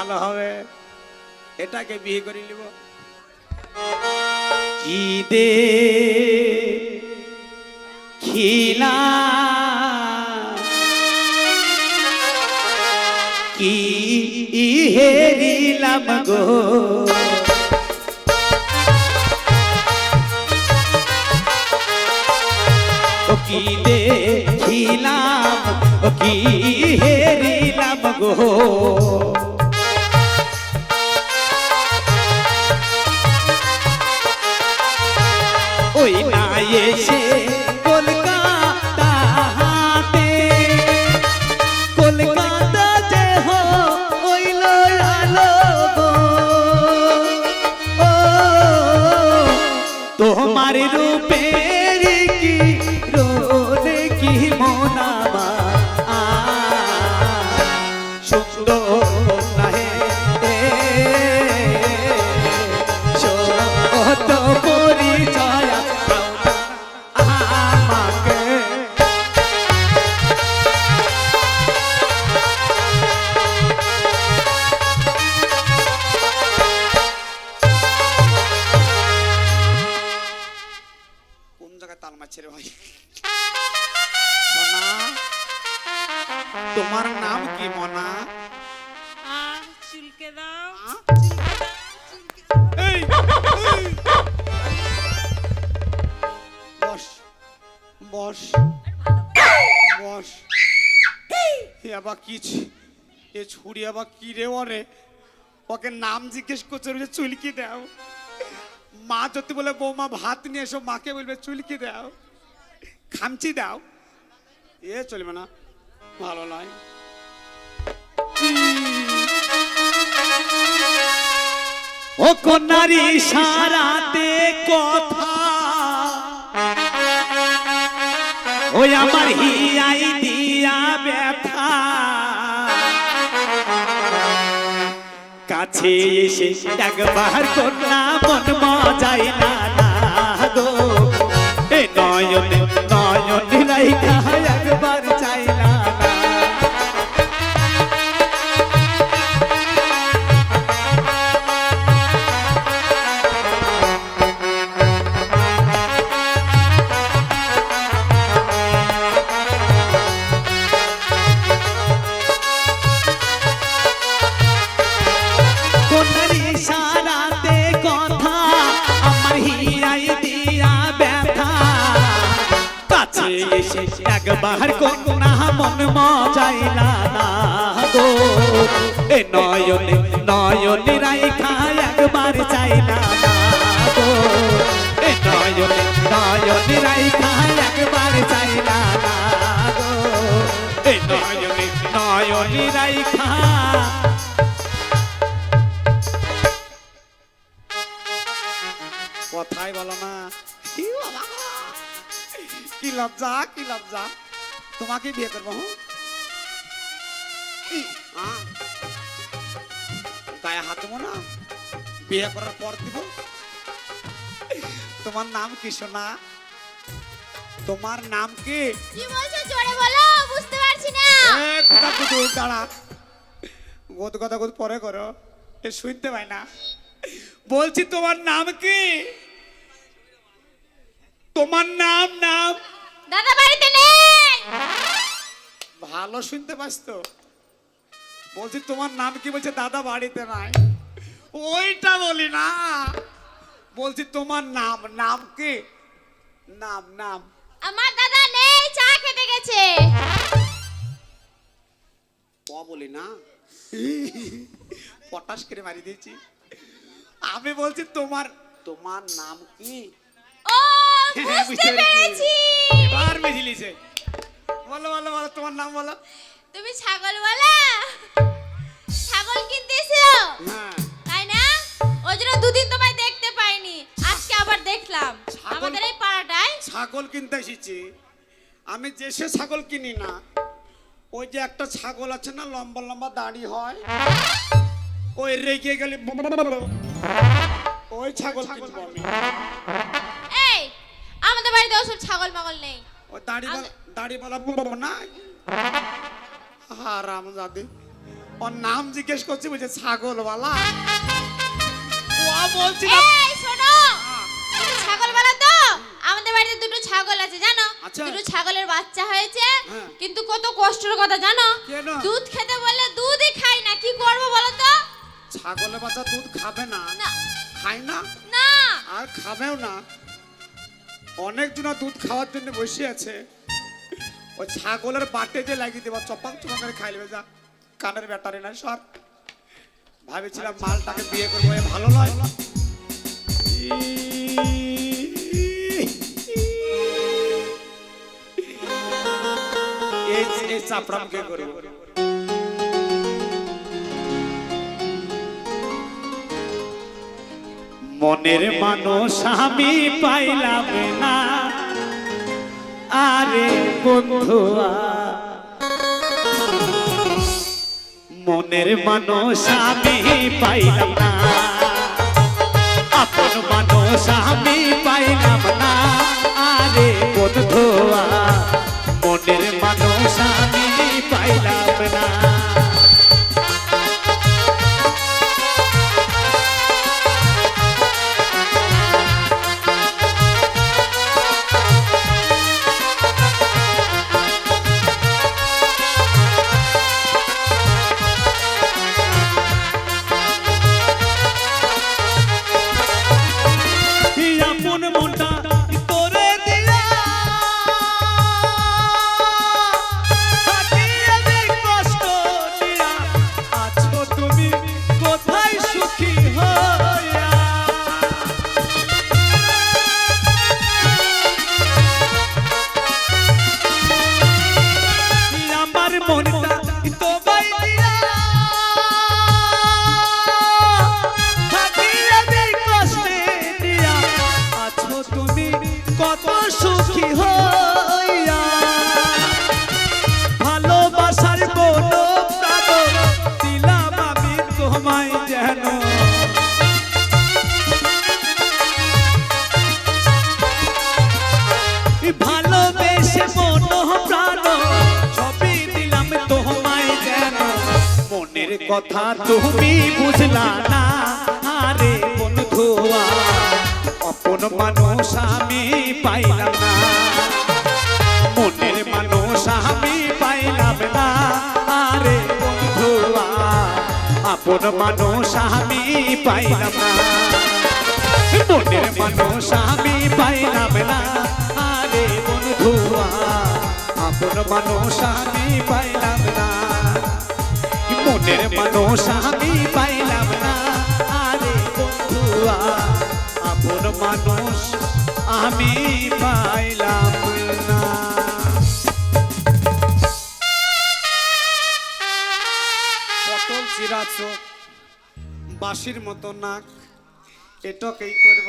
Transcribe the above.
ভালো হবে, এটাকে বিয়ে করে নিব। কি দে খিলা কি হেরিলাম গো, ও কি দেখিলাম, ও কি হেরিলাম গো, ওই না এসে কলকাতাতে, কলকাতা যে হইল আলো গো, ও তোমার রূপের কি রোদে কি মনাবা সুন্দর নাহে সত পরিচয় আমাকে। কোন জায়গায় তাল মারছে রে ভাই? সোনা, তোমার নাম কি মনা? চুলকে দাও, এই, বস বস বস। এ আবার কি এ ছুরি আবার কি রে ওরে? ওকে নাম জিজ্ঞেস করছে যে চুলকি দাও। মা যদি বলে বৌমা ভাত নিয়ে এসো, মাকে বলবে চুলকি দাও, খামচি দাও, এ চলবে না, ভালো নয়। ও কন্যারি সারাতে কথা, ওই আমার হিয়াই দিয়া ব্যথা, কাছে এসে একবার কন্যা মন মজাই না গো, এ নয়ন নয়ন রাইখা একবার চাই না। একবার কন্যা মন মজাই না গো, এ নয়ন নয়ন রাইখা একবার চাই না গো, এ নয়ন নয়ন রাইখা একবার চাই না গো, এ নয়ন নয়ন রাইখা। কথাই বলো না, কি লজ্জা কি লজ্জা, তোমাকে বিয়ে করবো। গায়ে হাত দেবো না, বিয়ে করার পর দিব। তোমার নাম কি সোনা? তোমার নাম কি? কি বলছো জোরে বলো, বুঝতে পারছি না। কথা কুতু দাঁড়া, গোদ কথা গোদ পরে করো, এ শুনতে পাই না। বলছি তোমার নাম কি? তোমার নাম নাম দাদা বাড়িতে নেই। ভালো শুনতে পাস তো? বলছি তোমার নাম কি? বলছে দাদা বাড়িতে নাই। ওইটা বলি না, বলছি তোমার নাম নাম কি? নাম নাম আমার দাদা নেই, চা খেতে গেছে। বলি না, পটাশ করে মারি দিয়েছি। আমি বলছি তোমার তোমার নাম কি? ও বুঝতে পেরেছি, এবার বুঝলিছে। বলো বলো বলো, তোমার নাম বলো। তুমি ছাগলওয়ালা, ছাগল কিনতে এসেছো হ্যাঁ, তাই না? ওই জন্য দুদিন তোমায় দেখতে পাইনি, আজকে আবার দেখলাম আমাদের এই পাড়াটায়। ছাগল কিনতে এসেছি আমি, যে সে ছাগল কিনি না। ওই যে একটা ছাগল আছে না, লম্বা লম্বা দাড়ি হয়, ওই রেগে গেলে ওই ছাগল কিনবো আমি। এই আমাদের বাড়িতে ওসব ছাগল পাগল নেই। ওই দাড়ি দাড়ি বলা না, হারাম জাদি। ওর নাম জিজ্ঞেস করছি বলছে ছাগলওয়ালা। ও বলছি না। এই শোনো, তুমি ছাগলওয়ালা তো? আমাদের বাড়িতে দুটো ছাগল আছে জানো? আচ্ছা। দুটো ছাগলের বাচ্চা হয়েছে, হ্যাঁ। কিন্তু কত কষ্টের কথা জানো? কেন? দুধ খেতে বললে দুধই খাই না, কি করব বলো তো? ছাগলের বাচ্চা দুধ খাবে না? না খায় না না, আর খাবেও না। অনেকজন দুধ খাওয়ার জন্য বসে আছে। ওই ছাগলের বাটে যে লাগিয়ে দেবা চপাং চপাং করে খাই নেবে। যা কানের ব্যাটারি না সর। ভাবেছিলাম মালটাকে বিয়ে করবো, এ ভালো নয়। এই চাপড়ামকে করবো। মনের মানুষ আমি পাইলাম না, আরে বন্ধুয়া। মনের মানুষ আমি পাইলাম না, আপন মানুষ আমি পাইলাম না, আরে বন্ধুয়া। মনের মানুষ আমি পাইলাম না। কত সুখী হইয়া ভালোবাসার বড় প্রাণ দিলাম আমি তোমায় যেন। ভালোবেসে মন প্রাণ সবই দিলাম তোমায় যেন। মনের কথা তুমি বুঝলা না, আরে বন্ধুয়া। আপন মানুষ আমি পাইলাম না, মনের মানুষ আমি পাইলাম না, আরে বন্ধুয়া। আপন মানুষ আমি পাইলাম না, মনের মানুষ আমি পাইলাম না, আরে বন্ধুয়া। আপন মানুষ আমি পাইলাম না, মনের মানুষ আমি পাইলাম না, আরে বন্ধুয়া। আপন মানুষ আমি পাইলাম না। পটল চিরা চোখ, বাঁশির মতো নাক, এটাকেই করে